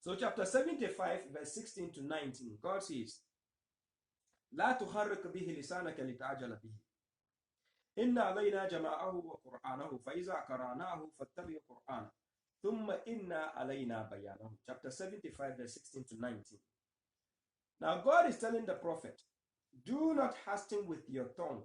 So chapter 75, verse 16 to 19, God says, لا تحرك به لسانك لتعجل به إن علينا جماعه وقرآنه فإذا قرأناه فاتبع قرآنه ثم إن علينا بيانه. Chapter 75, verse 16 to 19. Now God is telling the prophet, do not hasten with your tongue.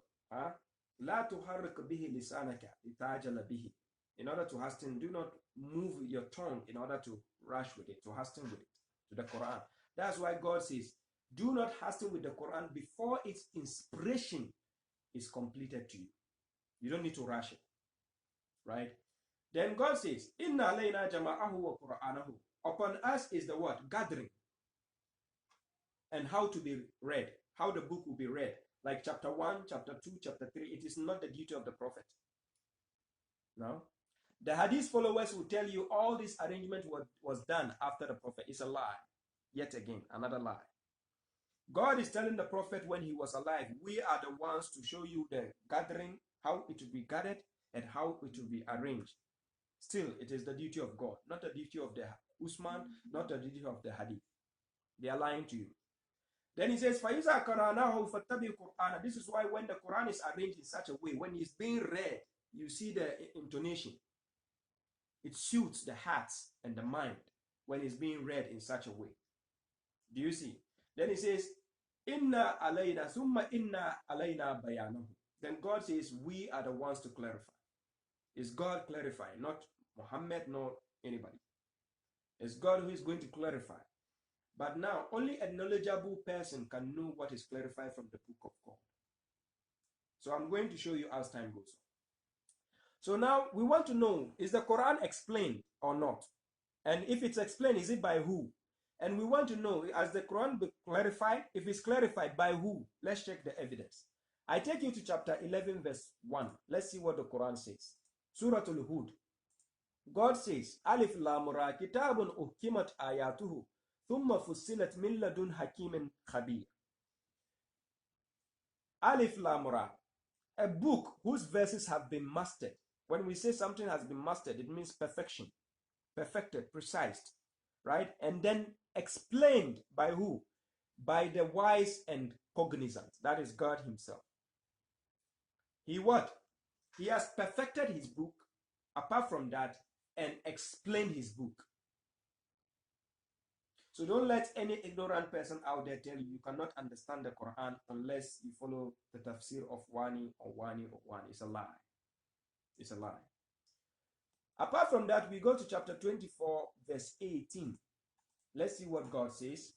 لا تحرك به لسانك لتعجل به. In order to hasten, do not move your tongue in order to rush with it, to hasten with it, to the Quran. That's why God says, do not hasten with the Quran before its inspiration is completed to you. You don't need to rush it, right? Then God says, Inna alayna jama'ahu wa Qur'anahu. Upon us is the word gathering and how to be read, how the book will be read. Like chapter 1, chapter 2, chapter 3, it is not the duty of the prophet. No. The Hadith followers will tell you all this arrangement was done after the prophet. It's a lie. Yet again, another lie. God is telling the prophet when he was alive, we are the ones to show you the gathering, how it will be gathered, and how it will be arranged. Still, it is the duty of God, not the duty of the Usman, not the duty of the Hadith. They are lying to you. Then he says, فَإِذَا قَرَأْنَاهُ فَاتَّبِعْ قُرْآنَ. This is why when the Quran is arranged in such a way, when it's being read, you see the intonation. It suits the hearts and the mind when it's being read in such a way. Do you see? Then he says, Inna alayna, summa inna alayna bayanahu. Then God says, we are the ones to clarify. It's God clarifying, not Mohammed, nor anybody. It's God who is going to clarify. But now, only a knowledgeable person can know what is clarified from the book of God. So I'm going to show you as time goes on. So now we want to know, is the Quran explained or not? And if it's explained, is it by who? And we want to know, has the Quran been clarified? If it's clarified, by who? Let's check the evidence. I take you to chapter 11, verse 1. Let's see what the Quran says. Surah Al-Hud. God says, Alif Lam Ra Kitabun Uhkimat Ayatuhu Thumma Fussilat Min Ladun Hakimin Khabir. Alif Lam Ra. A book whose verses have been mastered. When we say something has been mastered, it means perfection, perfected, precise, right? And then explained by who? By the wise and cognizant. That is God himself. He what? He has perfected his book, apart from that, and explained his book. So don't let any ignorant person out there tell you you cannot understand the Quran unless you follow the tafsir of Wani or Wani or Wani. It's a lie. It's a lie. Apart from that, we go to chapter 24, verse 18. Let's see what God says.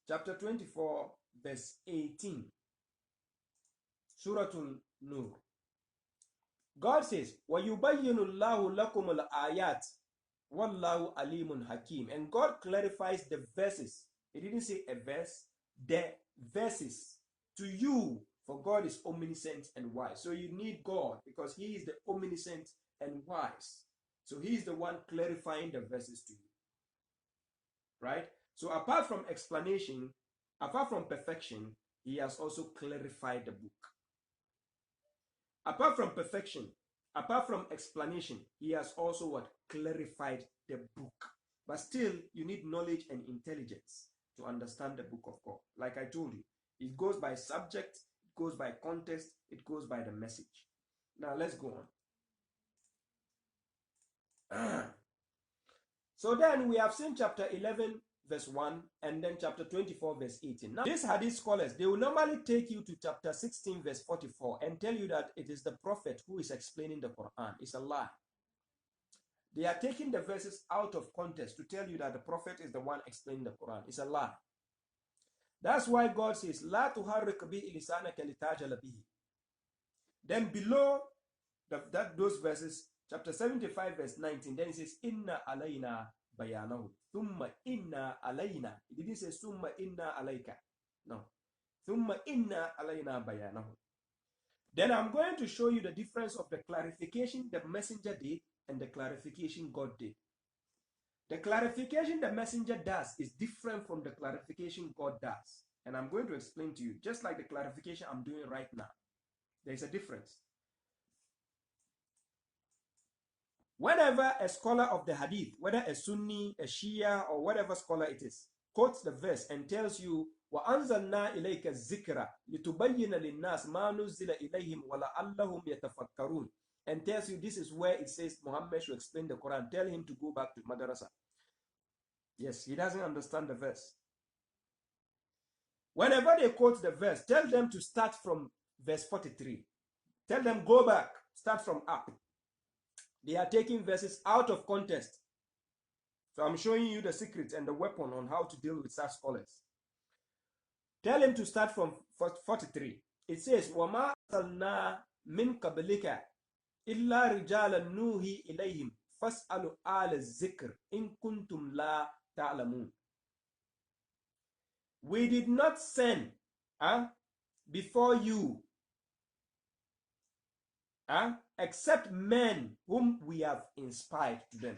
Chapter 24, verse 18. Surah An-Nur. God says, وَيُبَيِّنُ اللَّهُ لَكُمُ الْآيَاتِ وَاللَّهُ عَلِيمٌ حَكِيمٌ. And God clarifies the verses. He didn't say a verse, the verses to you, for God is omniscient and wise. So you need God because he is the omniscient and wise. So he is the one clarifying the verses to you. Right? So apart from explanation, apart from perfection, he has also clarified the book. Apart from perfection, apart from explanation, he has also what? Clarified the book. But still, you need knowledge and intelligence to understand the book of God. Like I told you, it goes by subject, it goes by context, it goes by the message. Now let's go on. So then we have seen chapter 11, verse 1, and then chapter 24, verse 18. Now, these Hadith scholars, they will normally take you to chapter 16, verse 44, and tell you that it is the prophet who is explaining the Quran. It's a lie. They are taking the verses out of context to tell you that the prophet is the one explaining the Quran. It's a lie. That's why God says, "La tuharrik bi lisanaka litajala bihi." Then below those verses, chapter 75, verse 19, then it says, "Inna alayna bayanahu." Thumma inna alayna. It didn't say summa inna alayka. No. Thumma inna alayna bayanahu. Then I'm going to show you the difference of the clarification the messenger did and the clarification God did. The clarification the messenger does is different from the clarification God does. And I'm going to explain to you, just like the clarification I'm doing right now. There's a difference. Whenever a scholar of the Hadith, whether a Sunni, a Shia, or whatever scholar it is, quotes the verse and tells you, وَأَنزَلْنَا إِلَيْكَ الذِّكْرَ لِتُبَيِّنَ لِلنَّاسِ مَا نُزِّلَ إِلَيْهِمْ وَلَعَلَّهُمْ يَتَفَكَّرُونَ, and tells you this is where it says Muhammad should explain the Quran, tell him to go back to Madrasa. Yes, he doesn't understand the verse. Whenever they quote the verse, tell them to start from verse 43. Tell them go back, start from up. They are taking verses out of context. So I'm showing you the secret and the weapon on how to deal with such scholars. Tell him to start from 43. It says, وَمَا أَرْسَلْنَا مِنْ قَبْلِكَ إِلَّا رِجَالًا نُوحِي إِلَيْهِمْ فَاسْأَلُوا أَهْلَ الذِّكْرِ إِن كُنتُمْ لَا تَعْلَمُونَ. We did not send before you except men whom we have inspired to them.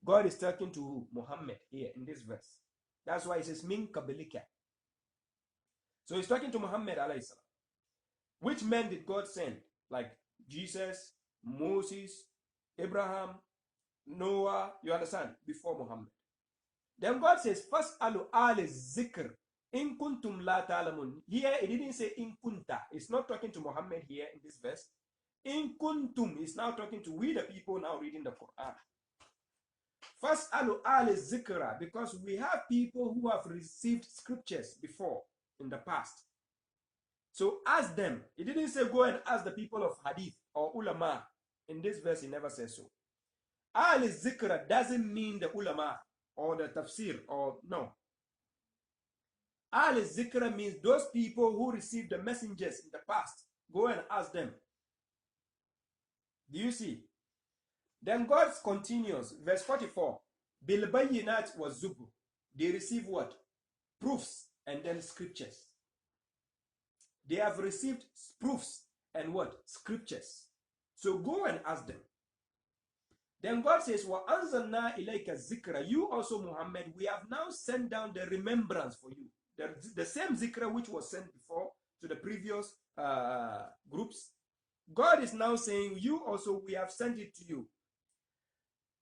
God is talking to who? Muhammad here in this verse. That's why he says min kabilika. So he's talking to Muhammad alayhi salam. Which men did God send? Like Jesus, Moses, Abraham, Noah, you understand? Before Muhammad. Then God says, Fas'alu ahla zikr in kuntum la ta'lamun. Here it didn't say in kunta. It's not talking to Muhammad here in this verse. In kuntum is now talking to we the people now reading the Quran. Fas'alu ahla zikra, because we have people who have received scriptures before in the past. So ask them. It didn't say go and ask the people of Hadith or ulama. In this verse, it never says so. Ahl Zikra doesn't mean the ulama or the tafsir or no. Ahl Zikra means those people who received the messengers in the past. Go and ask them. Do you see? Then God continues, verse 44. Bil bayyinat wa zubur. They receive what? Proofs and then scriptures. They have received proofs and what? Scriptures. So go and ask them. Then God says, Wa anzalna ilayka zikra. You also, Muhammad, we have now sent down the remembrance for you. The same zikra which was sent before to the previous groups. God is now saying, you also, we have sent it to you.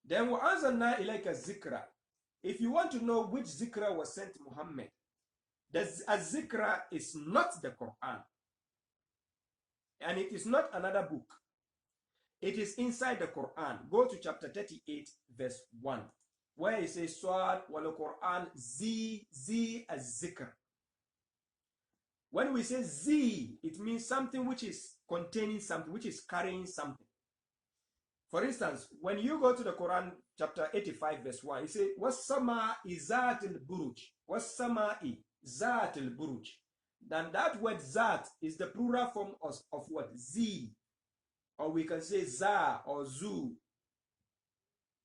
Then wa anzalna ilayka zikra. If you want to know which zikra was sent to Muhammad, the Ez Zikr is not the Quran. And it is not another book. It is inside the Quran. Go to chapter 38, verse 1, where it says, Swad wal Quran Z Ez Zikr. When we say Z, it means something which is containing something, which is carrying something. For instance, when you go to the Quran, chapter 85, verse 1, it says, Was-sama'i zatil buruj. Was-sama'i zatil buruj. Then that word zat is the plural form of what? Z. Or we can say za or zu.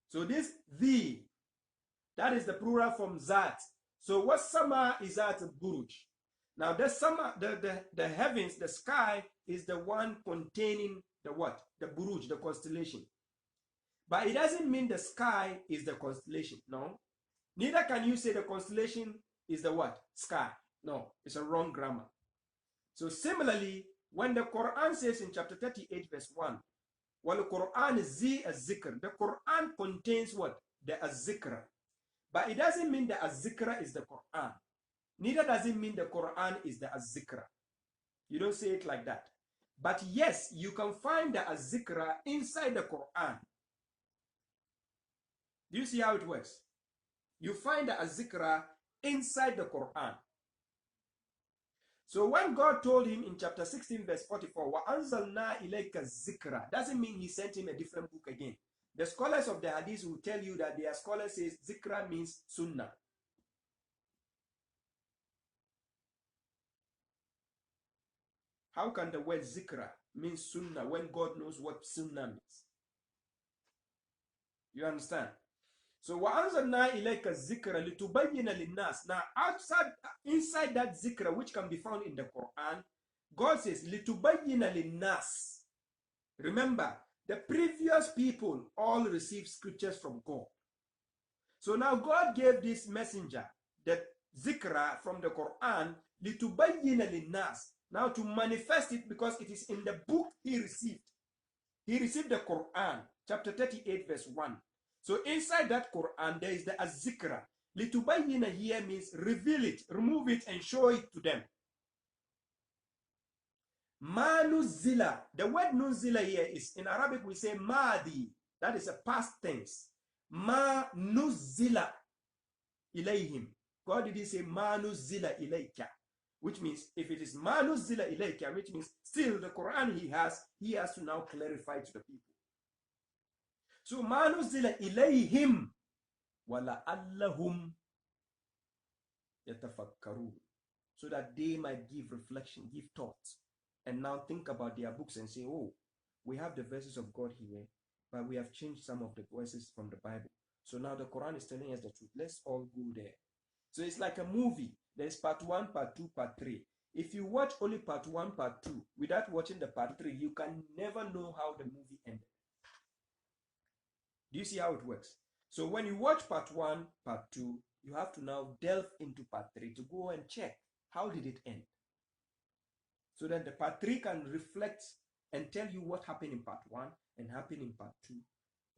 So this the, that is the plural form zat. So was-sama'i zatil buruj. Now the heavens, the sky is the one containing the what? The buruj, the constellation. But it doesn't mean the sky is the constellation. No. Neither can you say the constellation is the what? Sky. No, it's a wrong grammar. So similarly, when the Quran says in chapter 38, verse 1, Wal Quran is Ez Zikr, the Quran contains what? The Ez Zikr. But it doesn't mean the Ez Zikr is the Quran. Neither does it mean the Quran is the Ez Zikr. You don't say it like that. But yes, you can find the Ez Zikr inside the Quran. Do you see how it works? You find the Ez Zikr inside the Quran. So when God told him in chapter 16, verse 44, Wa anzalna ilayka zikra, doesn't mean he sent him a different book again. The scholars of the Hadith will tell you that their scholar says Zikra means Sunnah. How can the word Zikra mean Sunnah when God knows what Sunnah means? You understand? So وَأَنزَلْنَا إِلَيْكَ الذِّكْرَ لِتُبَيِّنَ لِلنَّاسِ. Now inside that zikra which can be found in the Quran, God says لِتُبَيِّنَ لِلنَّاسِ. Remember, the previous people all received scriptures from God. So now God gave this messenger the zikra from the Quran لِتُبَيِّنَ لِلنَّاسِ. Now to manifest it because it is in the book he received. He received the Quran, chapter 38, verse 1. So inside that Quran, there is the Ez Zikr. Litubayyina here means reveal it, remove it, and show it to them. Ma nuzila. The word nuzila here is, in Arabic we say madi. That is a past tense. Ma nuzila ilayhim. God didn't say ma nuzila ilayka, which means if it is ma nuzila ilayka, which means still the Quran he has to now clarify to the people. So ma nuzila ilayhim wala allahum yatafakkarun, so that they might give reflection, give thoughts, and now think about their books and say, oh, we have the verses of God here, but we have changed some of the verses from the Bible. So now the Quran is telling us the truth. Let's all go there. So it's like a movie. There's part 1, part 2, part 3. If you watch only part 1, part 2, without watching the part 3, you can never know how the movie ended. Do you see how it works? So when you watch part 1, part 2, you have to now delve into part 3 to go and check how did it end. So that the part 3 can reflect and tell you what happened in part 1 and happened in part 2.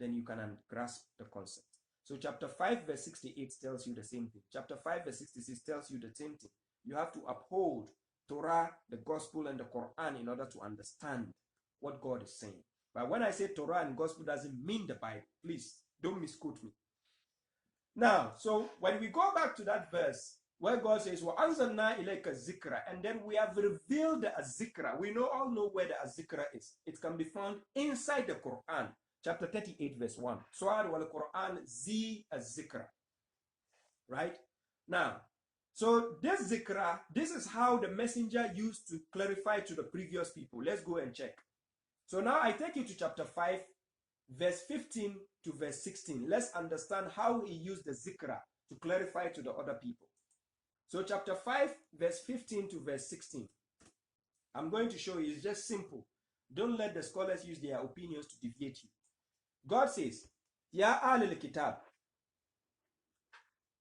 Then you can grasp the concept. So chapter 5 verse 68 tells you the same thing. Chapter 5 verse 66 tells you the same thing. You have to uphold Torah, the gospel, and the Quran in order to understand what God is saying. But when I say Torah and gospel, doesn't mean the Bible. Please don't misquote me. Now, so when we go back to that verse where God says, وَأَنزَلْنَا إِلَيْكَ Zikra, and then we have revealed the Zikra. We all know where the Zikra is. It can be found inside the Quran, chapter 38, verse 1. Su'ad wal Quran zi Zikra. Right? Now, so this Zikra, this is how the messenger used to clarify to the previous people. Let's go and check. So now I take you to chapter 5, verse 15 to verse 16. Let's understand how he used the Zikra to clarify to the other people. So chapter 5, verse 15 to verse 16. I'm going to show you, it's just simple. Don't let the scholars use their opinions to deviate you. God says, Ya ahlul kitab,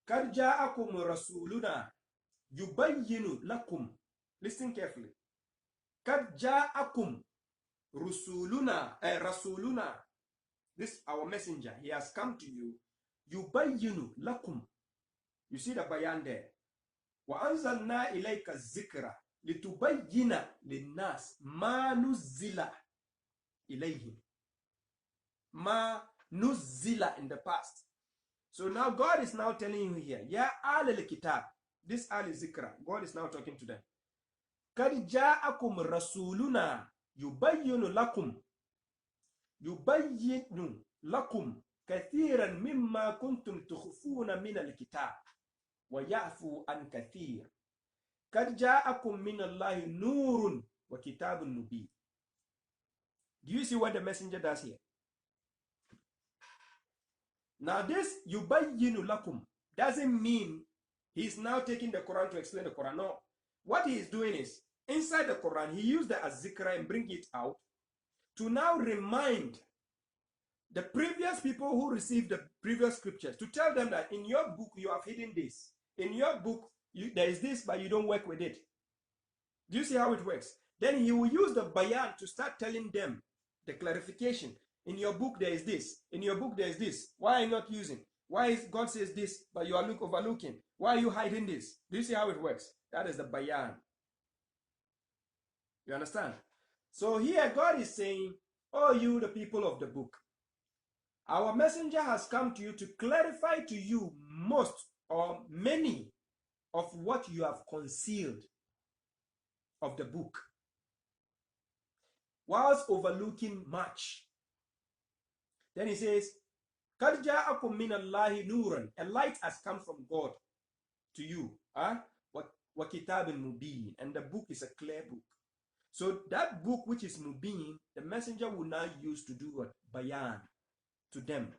kad ja'akum rasuluna yubayyinu lakum. Listen carefully. Kad ja'akum rasuluna. This our messenger, he has come to you. Yubayyinu lakum. You see the bayan there. Wa anzalna ilayka zikra litubayyina linnas ma nuzila ilayhim. Ma nuzila in the past. So now God is now telling you here, Ya ahlul kitab. This al is Zikra. God is now talking to them. Kad ja'akum rasuluna yubayyinu lakum kathiran mimma kuntum tukhfuna min al-kitab wa ya'fu an kathir. Kad ja'akum min Allahi nurun wa kitabun mubin. Do you see what the messenger does here? Now this yubayyinu lakum doesn't mean he's now taking the Quran to explain the Quran. No. What he is doing is, inside the Quran, he used the Az Zikr and bring it out to now remind the previous people who received the previous scriptures, to tell them that in your book you have hidden this. In your book there is this, but you don't work with it. Do you see how it works? Then he will use the bayan to start telling them the clarification. In your book there is this. In your book there is this. Why are you not using? Why is God says this, but you are overlooking? Why are you hiding this? Do you see how it works? That is the bayan. You understand? So here God is saying, oh, you the people of the book, our messenger has come to you to clarify to you most or many of what you have concealed of the book, whilst overlooking much. Then he says, Kad ja'akum min Allahi nuran, a light has come from God to you. Wa kitabun mubin, and the book is a clear book. So that book which is mubin, the messenger will now use to do what? Bayan to them.